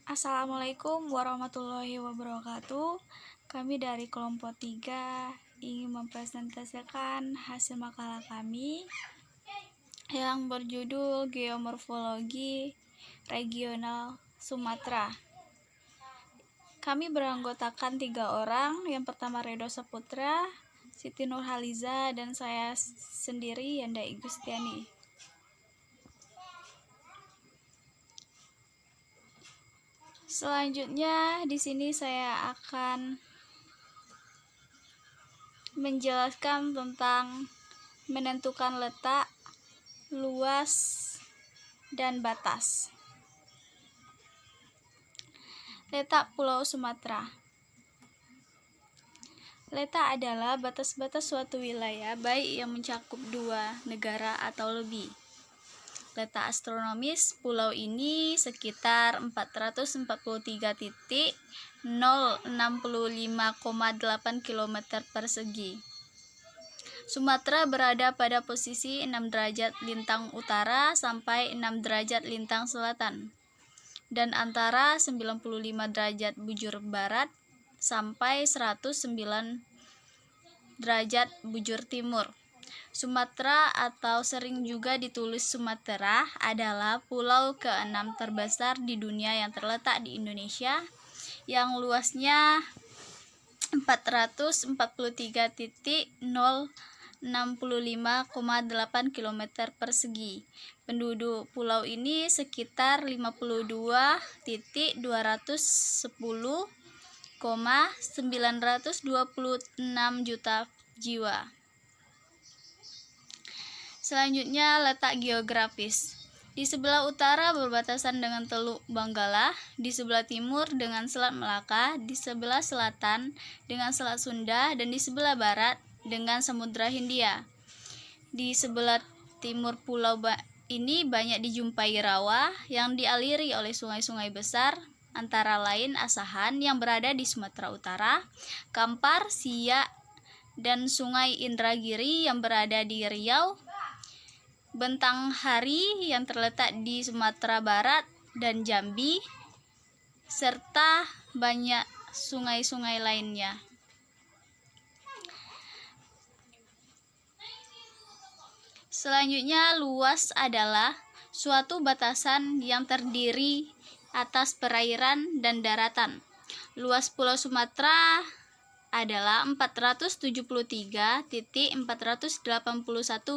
Assalamualaikum warahmatullahi wabarakatuh. Kami dari kelompok 3 ingin mempresentasikan hasil makalah kami yang berjudul Geomorfologi Regional Sumatera. Kami beranggotakan 3 orang. Yang pertama Redo Saputra, Siti Nurhaliza, dan saya sendiri Yanda Igustiani. Selanjutnya di sini saya akan menjelaskan tentang menentukan letak, luas, dan batas. Letak Pulau Sumatera. Letak adalah batas-batas suatu wilayah baik yang mencakup 2 negara atau lebih. Letak astronomis pulau ini sekitar 443.065,8 km persegi. Sumatera berada pada posisi 6 derajat lintang utara sampai 6 derajat lintang selatan, dan antara 95 derajat bujur barat sampai 109 derajat bujur timur. Sumatera atau sering juga ditulis Sumatera adalah pulau ke-6 terbesar di dunia yang terletak di Indonesia, yang luasnya 443.065,8 km persegi. Penduduk pulau ini sekitar 52.210,926 juta jiwa. Selanjutnya, letak geografis. Di sebelah utara berbatasan dengan Teluk Benggala, di sebelah timur dengan Selat Melaka, di sebelah selatan dengan Selat Sunda, dan di sebelah barat dengan Samudra Hindia. Di sebelah timur pulau ini banyak dijumpai rawa yang dialiri oleh sungai-sungai besar, antara lain Asahan yang berada di Sumatera Utara, Kampar, Siak, dan Sungai Indragiri yang berada di Riau, Bentang Hari yang terletak di Sumatera Barat dan Jambi, serta banyak sungai-sungai lainnya. Selanjutnya, luas adalah suatu batasan yang terdiri atas perairan dan daratan. Luas Pulau Sumatera adalah 473.481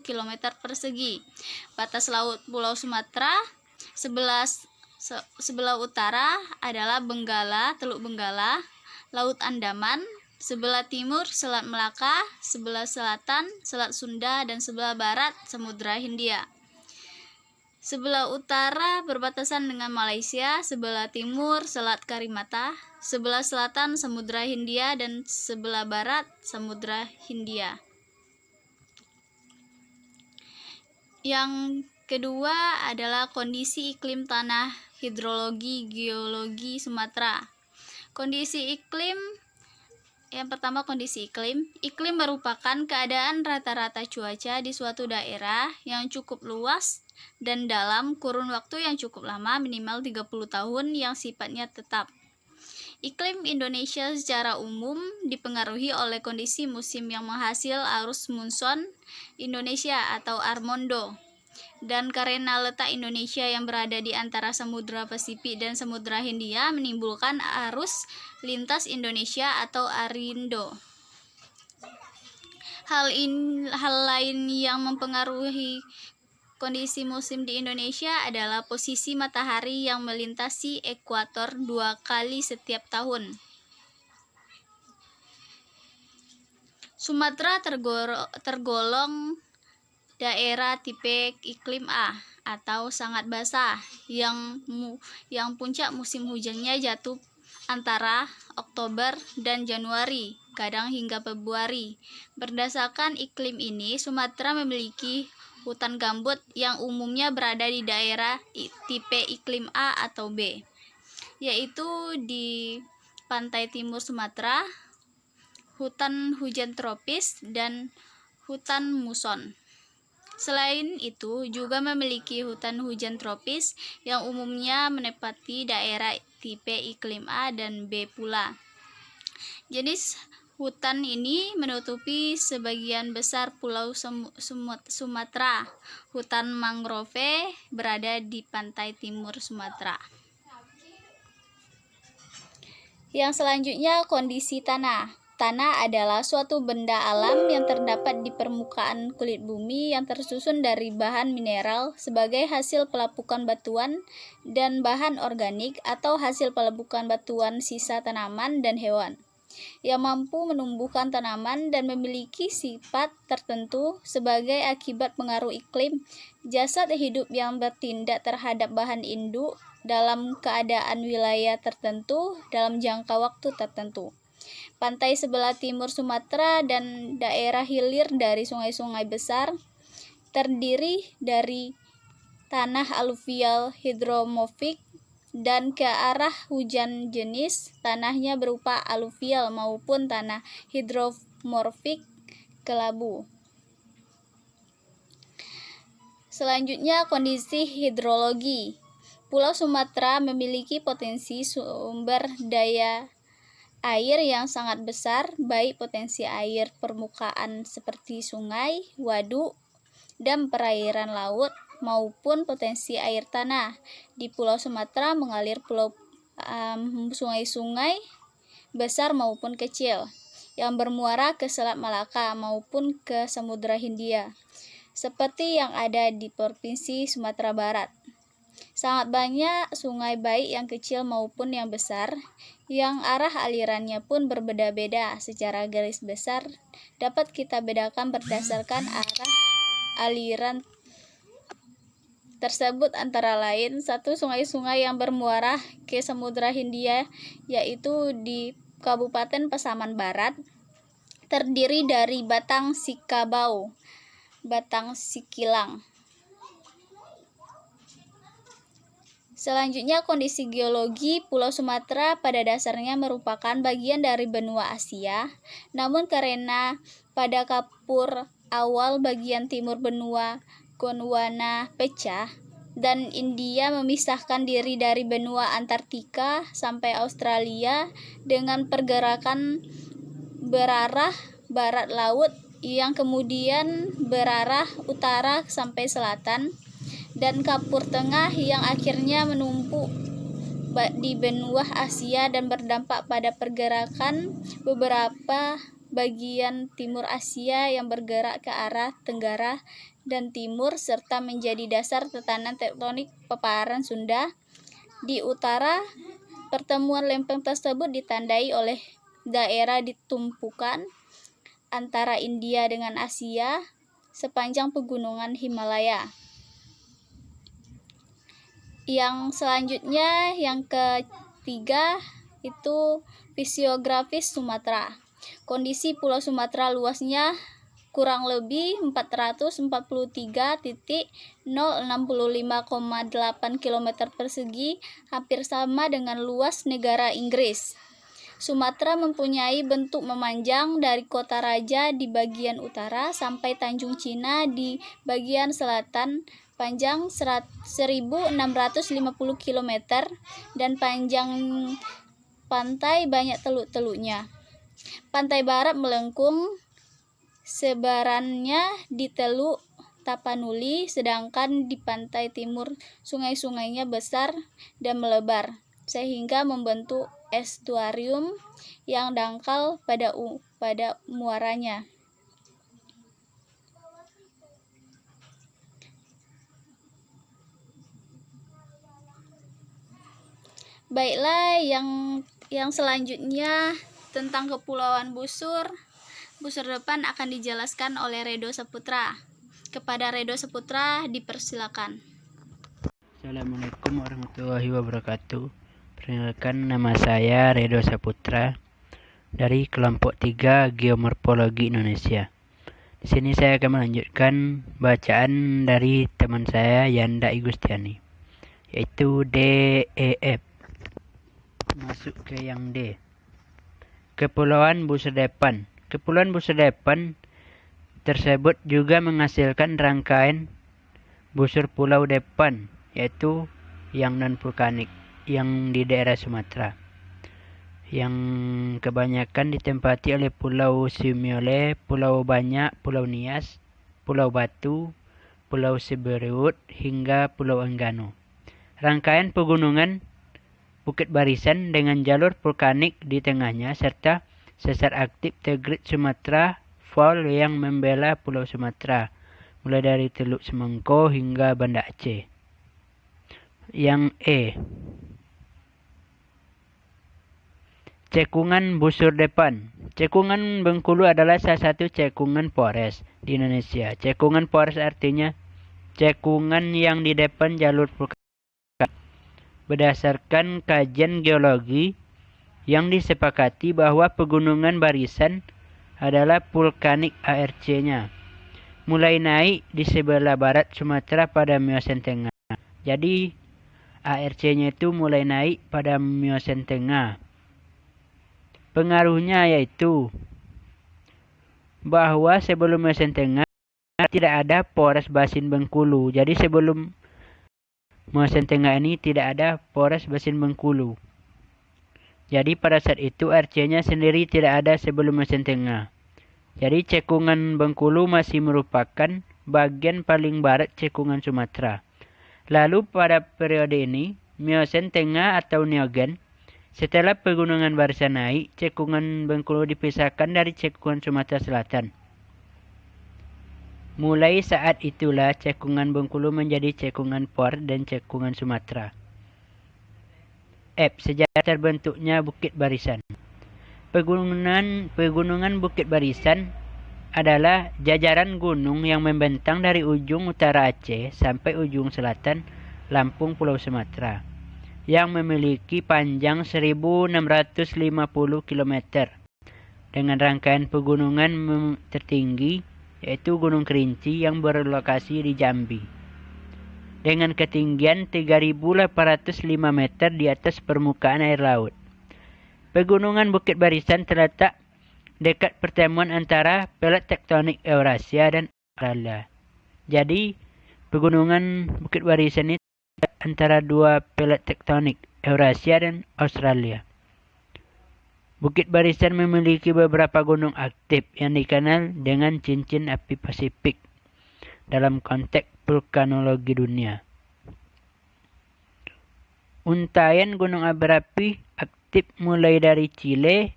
km persegi. Batas laut Pulau Sumatera sebelah utara adalah Benggala, Teluk Benggala, Laut Andaman, sebelah timur Selat Melaka, sebelah selatan Selat Sunda, dan sebelah barat Samudra Hindia. Sebelah utara berbatasan dengan Malaysia, sebelah timur Selat Karimata, sebelah selatan Samudra Hindia, dan sebelah barat Samudra Hindia. Yang kedua adalah kondisi iklim tanah, hidrologi, geologi Sumatera. Kondisi iklim. Yang pertama, kondisi iklim. Iklim merupakan keadaan rata-rata cuaca di suatu daerah yang cukup luas dan dalam kurun waktu yang cukup lama, minimal 30 tahun, yang sifatnya tetap. Iklim Indonesia secara umum dipengaruhi oleh kondisi musim yang menghasil arus monsun Indonesia atau Armondo. Dan karena letak Indonesia yang berada di antara Samudra Pasifik dan Samudra Hindia menimbulkan arus lintas Indonesia atau Arindo. Hal lain yang mempengaruhi kondisi musim di Indonesia adalah posisi matahari yang melintasi ekuator 2 kali setiap tahun. Sumatera tergolong daerah tipe iklim A atau sangat basah yang puncak musim hujannya jatuh antara Oktober dan Januari, kadang hingga Februari. Berdasarkan iklim ini, Sumatera memiliki hutan gambut yang umumnya berada di daerah tipe iklim A atau B, yaitu di pantai timur Sumatera, hutan hujan tropis, dan hutan muson. Selain itu, juga memiliki hutan hujan tropis yang umumnya menepati daerah tipe iklim A dan B pula. Jenis hutan ini menutupi sebagian besar pulau Sumatera. Hutan mangrove berada di pantai timur Sumatera. Yang selanjutnya, kondisi tanah. Tanah adalah suatu benda alam yang terdapat di permukaan kulit bumi yang tersusun dari bahan mineral sebagai hasil pelapukan batuan dan bahan organik atau hasil pelapukan batuan sisa tanaman dan hewan, yang mampu menumbuhkan tanaman dan memiliki sifat tertentu sebagai akibat pengaruh iklim. Jasad hidup yang bertindak terhadap bahan induk dalam keadaan wilayah tertentu dalam jangka waktu tertentu. Pantai sebelah timur Sumatera dan daerah hilir dari sungai-sungai besar terdiri dari tanah aluvial hidromorfik, dan ke arah hujan jenis tanahnya berupa aluvial maupun tanah hidromorfik kelabu. Selanjutnya, kondisi hidrologi. Pulau Sumatera memiliki potensi sumber daya air yang sangat besar, baik potensi air permukaan seperti sungai, waduk, dan perairan laut, maupun potensi air tanah. Di Pulau Sumatera mengalir sungai-sungai besar maupun kecil yang bermuara ke Selat Malaka maupun ke Samudra Hindia, seperti yang ada di Provinsi Sumatera Barat. Sangat banyak sungai baik yang kecil maupun yang besar, yang arah alirannya pun berbeda-beda. Secara garis besar dapat kita bedakan berdasarkan arah aliran tersebut, antara lain: 1. Sungai-sungai yang bermuara ke Samudra Hindia, yaitu di Kabupaten Pasaman Barat, terdiri dari Batang Sikabau, Batang Sikilang. Selanjutnya, kondisi geologi. Pulau Sumatera pada dasarnya merupakan bagian dari benua Asia, namun karena pada kapur awal bagian timur benua Gondwana pecah dan India memisahkan diri dari benua Antartika sampai Australia dengan pergerakan berarah barat laut yang kemudian berarah utara sampai selatan, dan kapur tengah yang akhirnya menumpuk di benua Asia dan berdampak pada pergerakan beberapa bagian timur Asia yang bergerak ke arah tenggara dan timur, serta menjadi dasar tatanan tektonik paparan Sunda. Di utara, pertemuan lempeng tersebut ditandai oleh daerah ditumpukan antara India dengan Asia sepanjang pegunungan Himalaya. Yang selanjutnya, yang ketiga, itu fisiografis Sumatera. Kondisi Pulau Sumatera luasnya kurang lebih 443.065,8 km persegi, hampir sama dengan luas negara Inggris. Sumatera mempunyai bentuk memanjang dari kota raja di bagian utara sampai Tanjung Cina di bagian selatan, panjang 1.650 km, dan panjang pantai banyak teluk-teluknya. Pantai barat melengkung, sebarannya di Teluk Tapanuli, sedangkan di pantai timur sungai-sungainya besar dan melebar, sehingga membentuk estuarium yang dangkal pada muaranya. Baiklah, yang selanjutnya tentang Kepulauan Busur. Busur depan akan dijelaskan oleh Redo Saputra. Kepada Redo Saputra dipersilakan. Assalamualaikum warahmatullahi wabarakatuh. Perkenalkan, nama saya Redo Saputra dari kelompok 3 Geomorfologi Indonesia. Di sini saya akan melanjutkan bacaan dari teman saya Yanda Igustiani, yaitu DEF. Masuk ke yang D. Kepulauan Busur Depan. Kepulauan Busur Depan tersebut juga menghasilkan rangkaian busur pulau depan, yaitu yang non-vulkanik. yang di daerah Sumatera, yang kebanyakan ditempati oleh Pulau Simiole, Pulau Banyak, Pulau Nias, Pulau Batu, Pulau Siberut, hingga Pulau Enggano. Rangkaian pegunungan Bukit Barisan dengan jalur vulkanik di tengahnya, serta sesar aktif The Great Sumatra Fault yang membela Pulau Sumatera, mulai dari Teluk Semangko hingga Banda Aceh. Yang E. Cekungan Busur Depan. Cekungan Bengkulu adalah salah satu cekungan pores di Indonesia. Cekungan pores artinya cekungan yang di depan jalur vulkanik. Berdasarkan kajian geologi yang disepakati bahwa pegunungan Barisan adalah vulkanik ARC-nya mulai naik di sebelah barat Sumatera pada Miocen Tengah. Jadi ARC-nya itu mulai naik pada Miocen Tengah. Pengaruhnya yaitu bahwa sebelum Miocen Tengah tidak ada pores Basin Bengkulu. Jadi sebelum Miocen Tengah ini tidak ada pores Basin Bengkulu. Jadi pada saat itu ARC-nya sendiri tidak ada sebelum Miocen Tengah. Jadi cekungan Bengkulu masih merupakan bagian paling barat cekungan Sumatera. Lalu pada periode ini, Miocen Tengah atau Neogen, setelah pegunungan Barisan naik, cekungan Bengkulu dipisahkan dari cekungan Sumatera Selatan. Mulai saat itulah cekungan Bengkulu menjadi cekungan pores dan cekungan Sumatera. F. Sejarah terbentuknya Bukit Barisan. Pegunungan Bukit Barisan adalah jajaran gunung yang membentang dari ujung utara Aceh sampai ujung selatan Lampung Pulau Sumatera, yang memiliki panjang 1.650 km dengan rangkaian pegunungan tertinggi yaitu Gunung Kerinci yang berlokasi di Jambi dengan ketinggian 3.805 meter di atas permukaan air laut. Pegunungan Bukit Barisan terletak dekat pertemuan antara pelat tektonik Eurasia dan Australia. Jadi, pegunungan Bukit Barisan ini antara dua pelat tektonik Eurasia dan Australia. Bukit Barisan memiliki beberapa gunung aktif yang dikenal dengan cincin api Pasifik dalam konteks vulkanologi dunia. Untaian gunung berapi aktif mulai dari Chile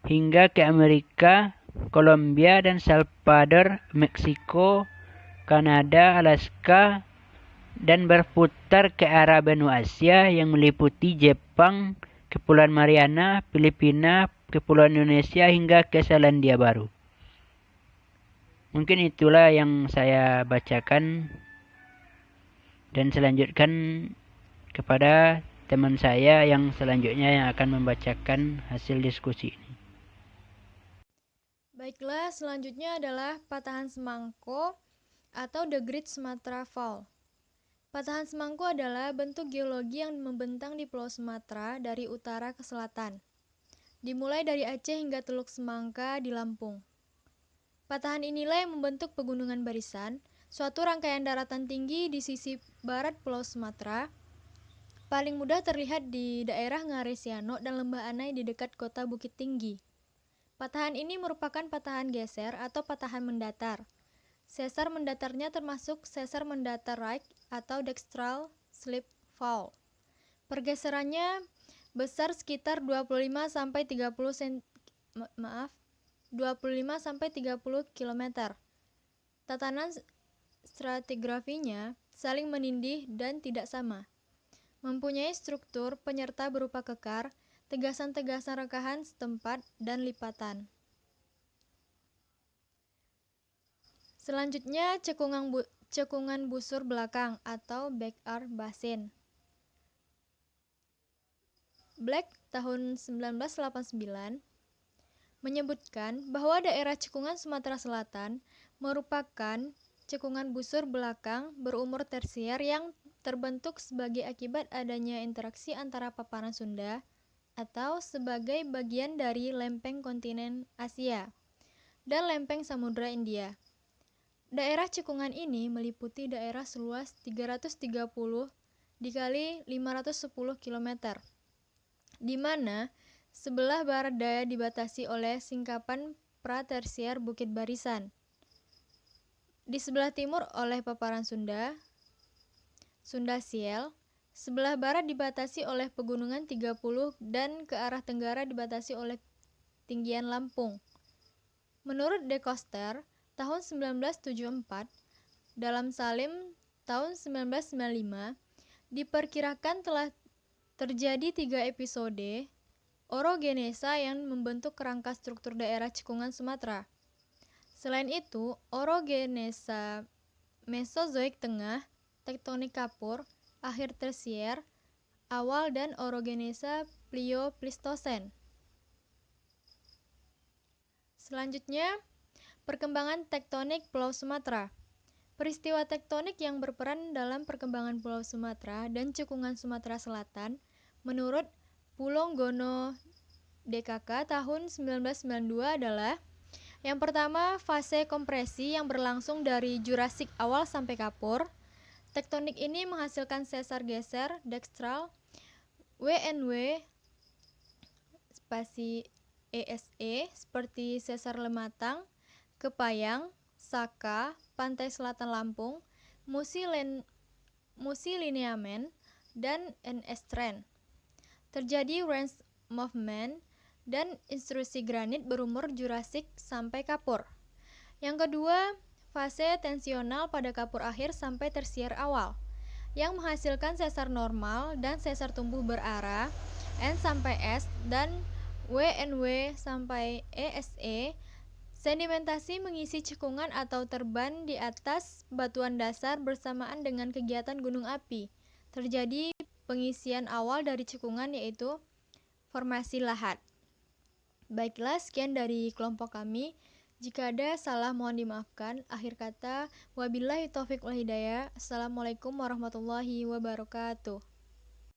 hingga ke Amerika, Kolombia, dan Salvador, Meksiko, Kanada, Alaska, dan berputar ke arah benua Asia yang meliputi Jepang, Kepulauan Mariana, Filipina, Kepulauan Indonesia, hingga ke Selandia Baru. Mungkin itulah yang saya bacakan, dan selanjutkan kepada teman saya yang selanjutnya yang akan membacakan hasil diskusi ini. Baiklah, selanjutnya adalah patahan semangko atau The Great Sumatra Fault. Patahan semangko adalah bentuk geologi yang membentang di Pulau Sumatera dari utara ke selatan, dimulai dari Aceh hingga Teluk Semangka di Lampung. Patahan inilah yang membentuk Pegunungan Barisan, suatu rangkaian daratan tinggi di sisi barat Pulau Sumatera, paling mudah terlihat di daerah Ngaresiano dan Lembah Anai di dekat kota Bukit Tinggi. Patahan ini merupakan patahan geser atau patahan mendatar. Sesar mendatarnya termasuk sesar mendatar right atau dextral slip fault. Pergeserannya besar sekitar 25 sampai 30 km. Tatanan stratigrafinya saling menindih dan tidak sama. Mempunyai struktur penyerta berupa kekar, tegasan-tegasan rekahan setempat, dan lipatan. Selanjutnya, cekungan busur belakang atau backyard basin. Black tahun 1989 menyebutkan bahwa daerah cekungan Sumatera Selatan merupakan cekungan busur belakang berumur tersier yang terbentuk sebagai akibat adanya interaksi antara paparan Sunda atau sebagai bagian dari lempeng kontinen Asia dan lempeng Samudra India. Daerah cekungan ini meliputi daerah seluas 330 dikali 510 km, di mana sebelah barat daya dibatasi oleh singkapan pratersier Bukit Barisan, di sebelah timur oleh paparan Sunda Siel, sebelah barat dibatasi oleh pegunungan 30 dan ke arah tenggara dibatasi oleh tinggian Lampung. Menurut De Coster, tahun 1974, dalam Salim tahun 1995, diperkirakan telah terjadi 3 episode orogenesa yang membentuk kerangka struktur daerah cekungan Sumatera. Selain itu, orogenesa Mesozoik tengah, tektonik kapur, akhir tersier, awal dan orogenesa Pliocene. Selanjutnya, perkembangan tektonik Pulau Sumatera. Peristiwa tektonik yang berperan dalam perkembangan Pulau Sumatera dan cekungan Sumatera Selatan menurut Pulonggono DKK tahun 1992 adalah: yang pertama, fase kompresi yang berlangsung dari Jurasik awal sampai Kapur. Tektonik ini menghasilkan sesar geser dekstral WNW spasi ESE seperti sesar Lematang, Kepayang, Saka, Pantai Selatan Lampung, Musi Lineamen, dan NS Trend. Terjadi range movement dan intrusi granit berumur Jurasik sampai Kapur. Yang kedua, fase tensional pada Kapur akhir sampai tersier awal, yang menghasilkan sesar normal dan sesar tumbuh berarah N sampai S dan WNW sampai ESE. Sedimentasi mengisi cekungan atau terban di atas batuan dasar bersamaan dengan kegiatan gunung api. Terjadi pengisian awal dari cekungan, yaitu formasi lahat. Baiklah, sekian dari kelompok kami. Jika ada salah mohon dimaafkan. Akhir kata, wabillahi taufiq wal hidayah. Assalamualaikum warahmatullahi wabarakatuh.